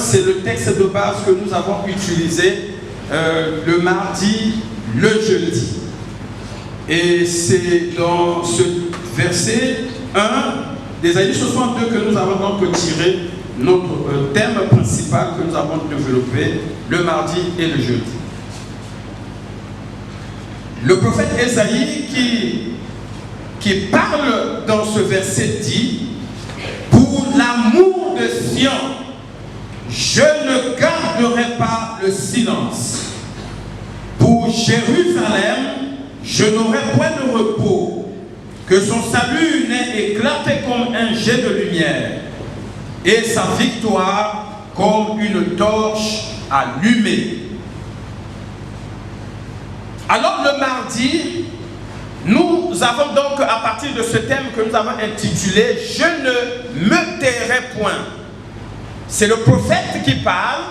c'est le texte de base que nous avons utilisé le mardi, le jeudi. Et c'est dans ce verset 1 d'Ésaïe 62 que nous avons donc tiré notre thème principal que nous avons développé le mardi et le jeudi. Le prophète Ésaïe qui parle dans ce verset dit: pour l'amour de Sion, je ne garderai pas le silence. Pour Jérusalem, je n'aurai point de repos, que son salut n'ait éclaté comme un jet de lumière, et sa victoire comme une torche allumée. Alors le mardi, nous avons donc, à partir de ce thème que nous avons intitulé « Je ne me tairai point ». C'est le prophète qui parle,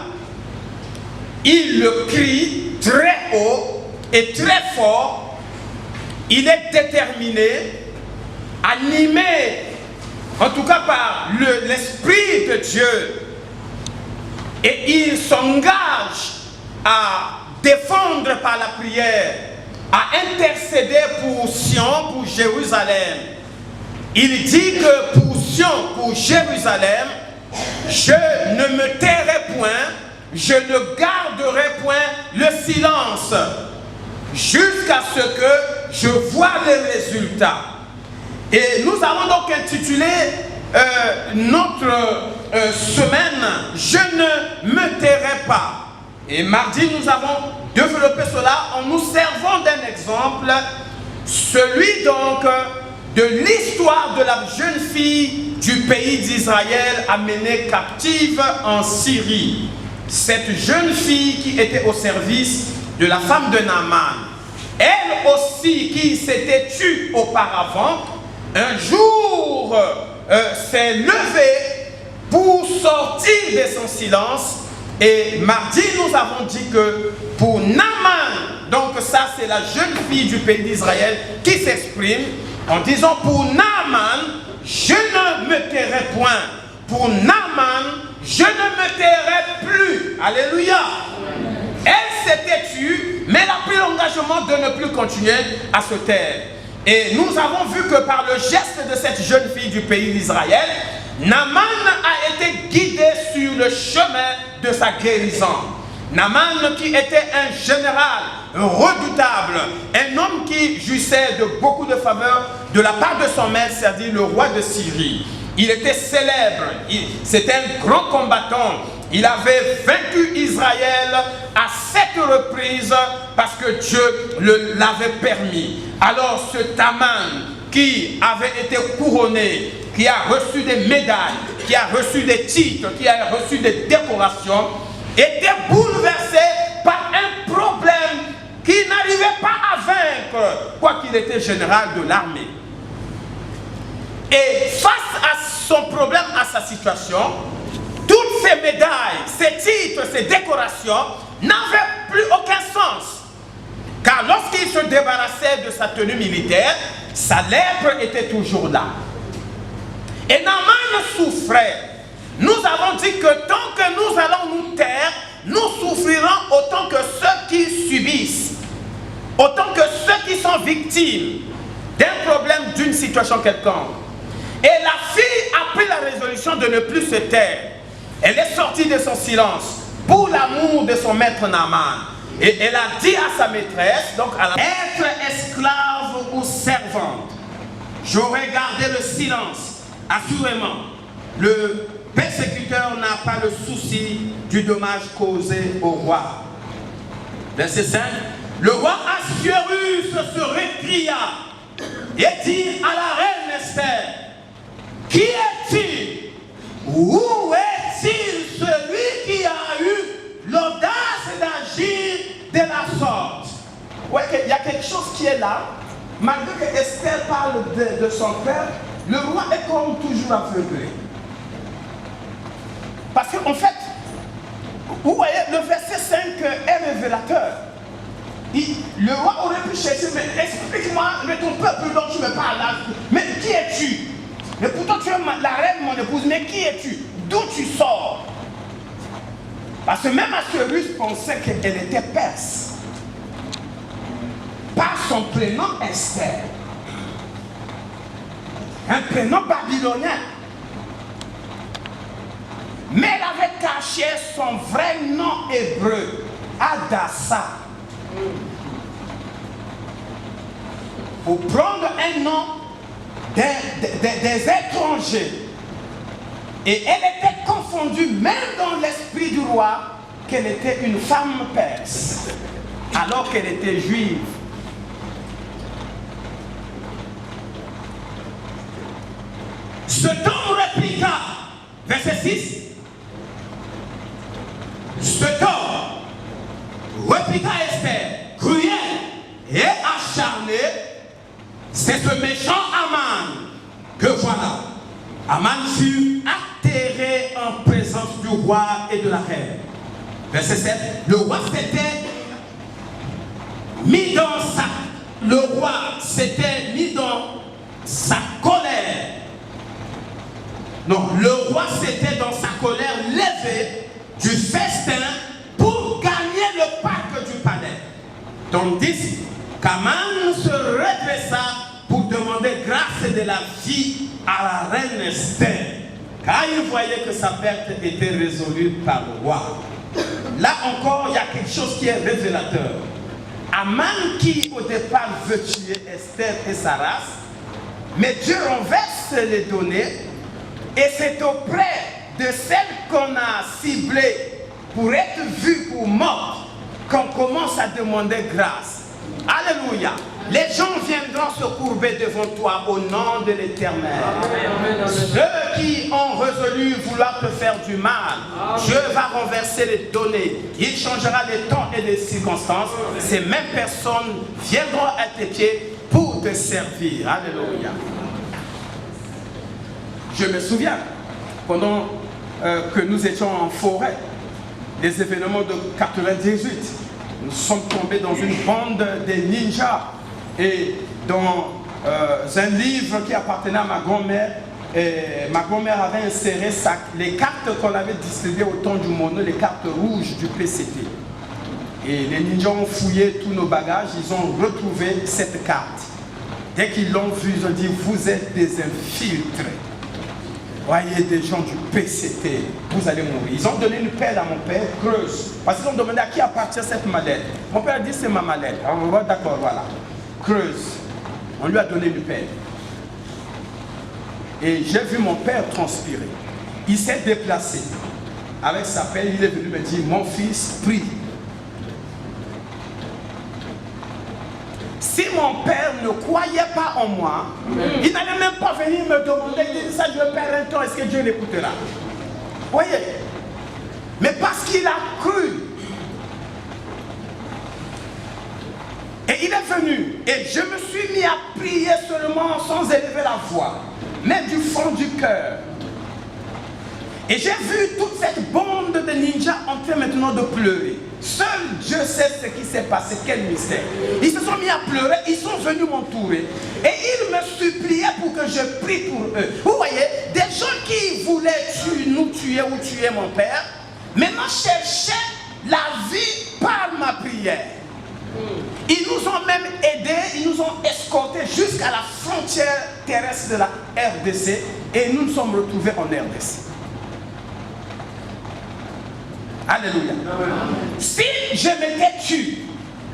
il le crie très haut et très fort, il est déterminé, animé, en tout cas par l'Esprit de Dieu, et il s'engage à défendre par la prière, à intercéder pour Sion, pour Jérusalem. Il dit que pour Sion, pour Jérusalem, je ne me tairai point, je ne garderai point le silence, jusqu'à ce que je vois les résultats. Et nous avons donc intitulé notre semaine « Je ne me tairai pas ». Et mardi, nous avons développé cela en nous servant d'un exemple, celui donc de l'histoire de la jeune fille du pays d'Israël amenée captive en Syrie. Cette jeune fille qui était au service de la femme de Naaman. Elle aussi qui s'était tue auparavant, un jour s'est levée pour sortir de son silence. Et mardi, nous avons dit que pour Naaman, donc ça c'est la jeune fille du pays d'Israël qui s'exprime en disant pour Naaman, je ne me tairai point. Pour Naaman, je ne me tairai plus. Alléluia. Elle s'était tue, mais elle a pris l'engagement de ne plus continuer à se taire. Et nous avons vu que par le geste de cette jeune fille du pays d'Israël, Naaman a été guidé sur le chemin de sa guérison. Naaman qui était un général redoutable, un homme qui jouissait de beaucoup de faveurs de la part de son maître, c'est-à-dire le roi de Syrie. Il était célèbre, c'était un grand combattant. Il avait vaincu Israël à 7 reprises parce que Dieu l'avait permis. Alors ce Naaman qui avait été couronné, qui a reçu des médailles, qui a reçu des titres, qui a reçu des décorations, était bouleversé par un problème qu'il n'arrivait pas à vaincre, quoiqu'il était général de l'armée. Et face à son problème, à sa situation, toutes ces médailles, ces titres, ces décorations n'avaient plus aucun sens. Car lorsqu'il se débarrassait de sa tenue militaire, sa lèpre était toujours là. Et Naaman souffrait. Nous avons dit que tant que nous allons nous taire, nous souffrirons autant que ceux qui subissent, autant que ceux qui sont victimes d'un problème, d'une situation quelconque. Et la fille a pris la résolution de ne plus se taire. Elle est sortie de son silence pour l'amour de son maître Naaman. Et elle a dit à sa maîtresse, donc à être esclave ou servante, j'aurais gardé le silence. Assurément, le persécuteur n'a pas le souci du dommage causé au roi. Verset 5. Le roi Assuérus se récria et dit à la reine Esther: qui est-il? Où est-il celui qui a eu l'audace d'agir de la sorte? Ouais, il y a quelque chose qui est là. Malgré que Esther parle de son père, le roi est comme toujours aveuglé. Parce qu'en fait, vous voyez, le verset 5 est révélateur. Le roi aurait pu chercher, mais explique-moi, mais ton peuple dont tu me parles là, mais qui es-tu? Mais pourtant tu es la reine, mon épouse, mais qui es-tu? D'où tu sors? Parce que même Assuérus pensait qu'elle était perse. Par son prénom Esther. Un prénom babylonien. Mais elle avait caché son vrai nom hébreu, Adassa. Pour prendre un nom des étrangers. Et elle était confondue, même dans l'esprit du roi, qu'elle était une femme perse, alors qu'elle était juive. Ce homme répliqua, verset 6, cet homme répliqua Esther, cruel et acharné, c'est ce méchant Aman que voilà. Aman fut atterré en présence du roi et de la reine. Verset 7, le roi s'était mis dans sa colère. Non, le roi s'était dans sa colère levé du festin pour gagner le parc du palais. Tandis qu'Aman se redressa pour demander grâce de la vie à la reine Esther, car il voyait que sa perte était résolue par le roi. Là encore, il y a quelque chose qui est révélateur. Aman qui au départ veut tuer Esther et sa race, mais Dieu renverse les données. Et c'est auprès de celle qu'on a ciblée pour être vue pour morte qu'on commence à demander grâce. Alléluia. Les gens viendront se courber devant toi au nom de l'Éternel. Ceux qui ont résolu vouloir te faire du mal, Dieu va renverser les données. Il changera les temps et les circonstances. Ces mêmes personnes viendront à tes pieds pour te servir. Alléluia. Je me souviens, pendant que nous étions en forêt, les événements de 98, nous sommes tombés dans une bande de ninjas et dans un livre qui appartenait à ma grand-mère. Ma grand-mère avait inséré les cartes qu'on avait distribuées au temps du mono, les cartes rouges du PCT. Et les ninjas ont fouillé tous nos bagages, ils ont retrouvé cette carte. Dès qu'ils l'ont vue, ils ont dit, vous êtes des infiltrés. Voyez des gens du PCT, vous allez mourir. Ils ont donné une pelle à mon père, creuse. Parce qu'ils ont demandé à qui appartient cette mallette. Mon père a dit c'est ma mallette. Alors, d'accord, voilà. Creuse. On lui a donné une pelle. Et j'ai vu mon père transpirer. Il s'est déplacé. Avec sa pelle, il est venu me dire, mon fils, prie. Si mon père ne croyait pas en moi, il n'allait même pas venir me demander, il dit ça, je vais perdre un temps, est-ce que Dieu l'écoutera? Voyez? Mais parce qu'il a cru. Et il est venu, et je me suis mis à prier seulement sans élever la voix, mais du fond du cœur. Et j'ai vu toute cette bande de ninjas en train maintenant de pleurer. Seul Dieu sait ce qui s'est passé, quel mystère. Ils se sont mis à pleurer, ils sont venus m'entourer. Et ils me suppliaient pour que je prie pour eux. Vous voyez, des gens qui voulaient nous tuer ou tuer mon père, maintenant cherchaient la vie par ma prière. Ils nous ont même aidés, ils nous ont escortés jusqu'à la frontière terrestre de la RDC et nous nous sommes retrouvés en RDC. Alléluia. Si je m'étais tué,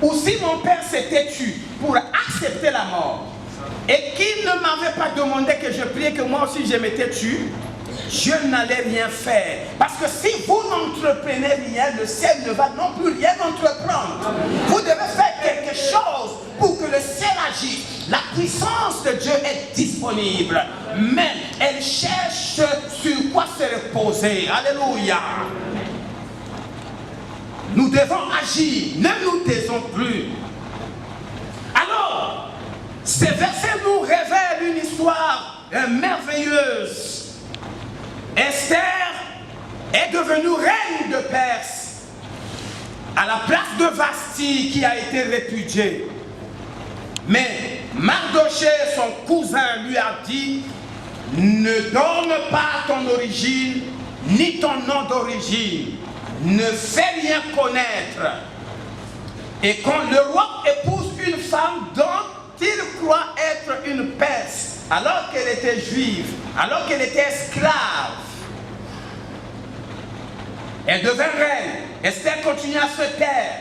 ou si mon père s'était tué pour accepter la mort, et qu'il ne m'avait pas demandé que je priais que moi aussi je m'étais tué, je n'allais rien faire. Parce que si vous n'entreprenez rien, le ciel ne va non plus rien entreprendre. Vous devez faire quelque chose pour que le ciel agisse. La puissance de Dieu est disponible, mais elle cherche sur quoi se reposer. Alléluia. Nous devons agir, ne nous taisons plus. Alors, ces versets nous révèlent une histoire merveilleuse. Esther est devenue reine de Perse à la place de Vasti qui a été répudiée. Mais Mardochée, son cousin, lui a dit, ne donne pas ton origine ni ton nom d'origine. ne fait rien connaître. Et quand le roi épouse une femme dont il croit être une Perse, alors qu'elle était juive, alors qu'elle était esclave, elle devint reine. Esther continue à se taire,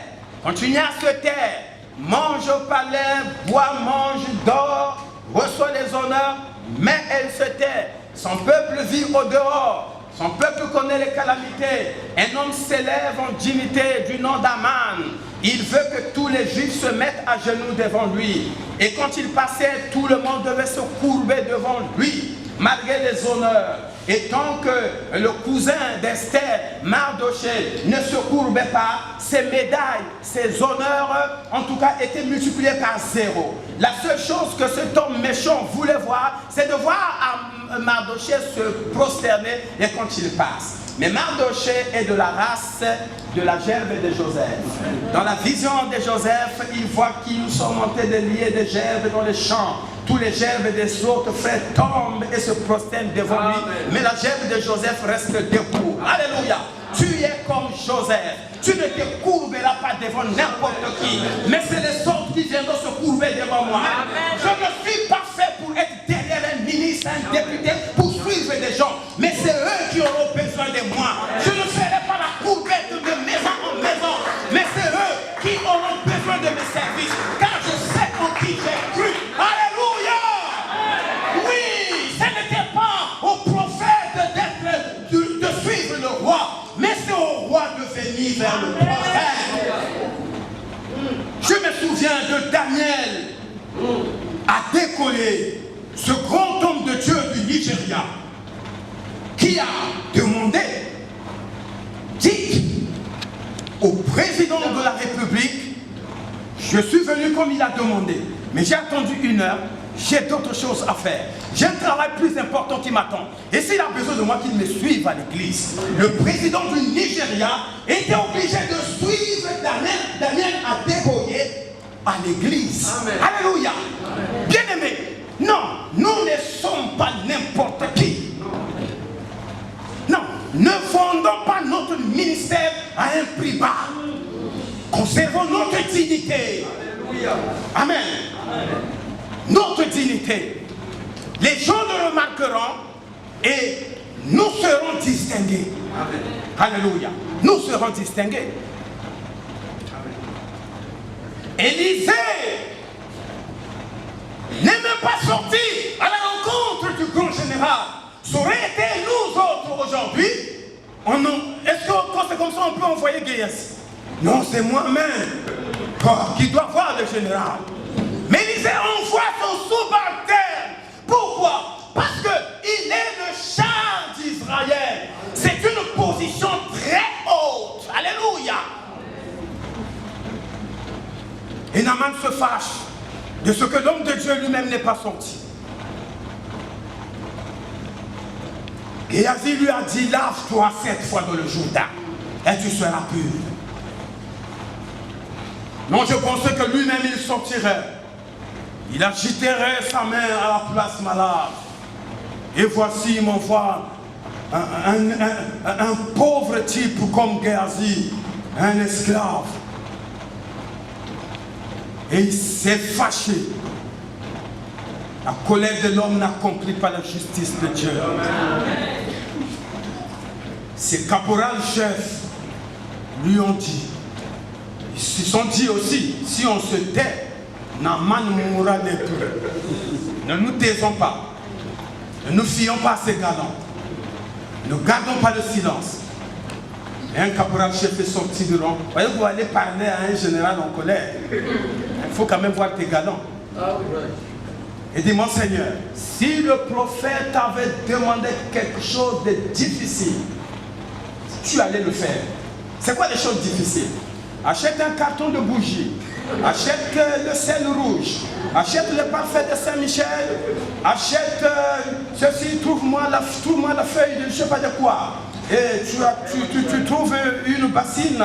mange au palais, boit, mange, dort, reçoit les honneurs, mais elle se tait. Son peuple vit au dehors. Son peuple connaît les calamités. Un homme s'élève en dignité du nom d'Aman. Il veut que tous les Juifs se mettent à genoux devant lui. Et quand il passait, tout le monde devait se courber devant lui, malgré les honneurs. Et tant que le cousin d'Esther, Mardochée, ne se courbait pas, ses médailles, ses honneurs, en tout cas, étaient multipliés par 0. La seule chose que cet homme méchant voulait voir, c'est de voir Mardochée se prosterner et quand il passe. Mais Mardochée est de la race de la gerbe de Joseph. Dans la vision de Joseph, il voit qu'ils sont montés des liers de gerbes dans les champs. Tous les gerbes des autres frères tombent et se prosternent devant lui. Mais la gerbe de Joseph reste debout. Alléluia. Tu es comme Joseph. Tu ne te courberas pas devant n'importe qui. Mais c'est les autres qui viendront se courber devant moi. Amen. Je ne suis pas fait pour être derrière un ministre, un député, pour suivre des gens. Mais c'est eux qui auront besoin de moi. Je ne ferai pas la courbette de maison en maison. Mais c'est eux qui auront besoin de mes services. Car je sais en qui j'ai cru. Alléluia. Oui, ce n'était pas au prophète de suivre le roi. Mais c'est au roi de venir vers le prophète. Je me souviens de Daniel a décollé, ce grand homme de Dieu du Nigeria, qui a demandé, dites au président de la République, je suis venu comme il a demandé, mais j'ai attendu 1 heure, j'ai d'autres choses à faire. J'ai un travail plus important qui m'attend. Et s'il a besoin de moi, qu'il me suive à l'église. Le président du Nigeria était obligé de suivre Daniel. Daniel a dévoyé à l'église. Alléluia. Bien-aimés, non, nous ne sommes pas n'importe qui. Non, ne vendons pas notre ministère à un prix bas. Conservons notre dignité. Amen. Notre dignité. Les gens le remarqueront et nous serons distingués. Amen. Alléluia. Nous serons distingués. Élisée n'est même pas sorti à la rencontre du grand général. Ça aurait été nous autres aujourd'hui. Est-ce que quand c'est comme ça on peut envoyer Géasi? Non, c'est moi-même qui dois voir le général. Mais Élisée envoie son subalterne. Pourquoi? Parce qu'il est le char d'Israël. C'est une position très haute. Alléluia. Et Naaman se fâche de ce que l'homme de Dieu lui-même n'est pas sorti. Géasi lui a dit, lave-toi 7 fois dans le Jourdain et tu seras pur. Non, je pensais que lui-même il sortirait. Il agiterait sa main à la place malade. Et voici, il m'envoie un pauvre type comme Géasi, un esclave. Et il s'est fâché. La colère de l'homme n'accomplit pas la justice de Dieu. Ses caporals-chefs lui ont dit, ils se sont dit aussi, si on se tait, Naaman mourra des plus. Ne nous taisons pas. Ne nous fions pas à ces galants. Ne gardons pas le silence. Et un caporal-chef est sorti de rang. Voyez, vous allez parler à un général en colère. Il faut quand même voir tes galants. Et dit, mon Seigneur, si le prophète avait demandé quelque chose de difficile, tu allais le faire. C'est quoi les choses difficiles? Achète un carton de bougies. Achète le sel rouge, achète le parfum de Saint-Michel, achète ceci, trouve-moi la feuille de je ne sais pas de quoi. Et tu trouves une bassine,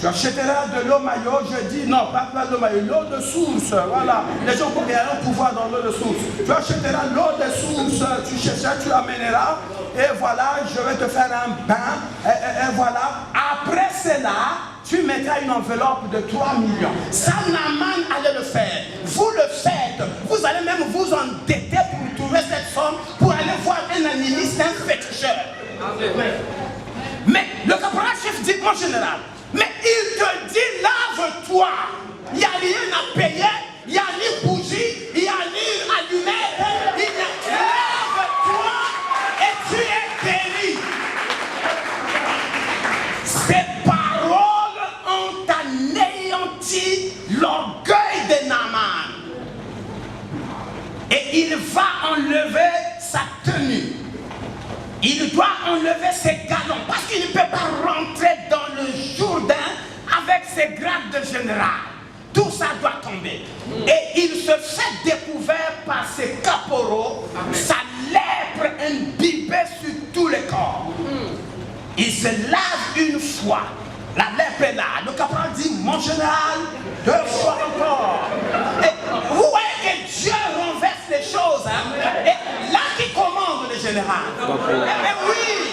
Tu achèteras de l'eau maillot, je dis non, pas de l'eau maillot, l'eau de source, voilà. Les gens qui ont un pouvoir dans l'eau de source. Tu achèteras l'eau de source, tu chercheras, tu l'amèneras, et voilà, je vais te faire un bain, et voilà. Après cela, tu mettras une enveloppe de 3 millions. Ça, Naaman allait le faire. Vous le faites. Vous allez même vous endetter pour trouver cette somme, pour aller voir un animiste, un féticheur. Mais le caporal-chef dit, mon général, mais il te dit, lave-toi. Il n'y a rien à payer, il n'y a ni bougie, il n'y a ni allumette, il y a lave-toi et tu es béni. Ces paroles ont anéanti l'orgueil de Naaman. Et il va enlever sa tenue. Il doit enlever ses galons parce qu'il ne peut pas rentrer dans le Jourdain avec ses grades de général. Tout ça doit tomber. Et il se fait découvert par ses caporaux, sa lèpre imbibée sur tout le corps. Il se lave une fois. La lèpre est là. Le caporal dit, mon général, 2 fois encore. Et vous voyez que Dieu renverse les choses. Hein? Et là qui commande le général. Eh bien oui.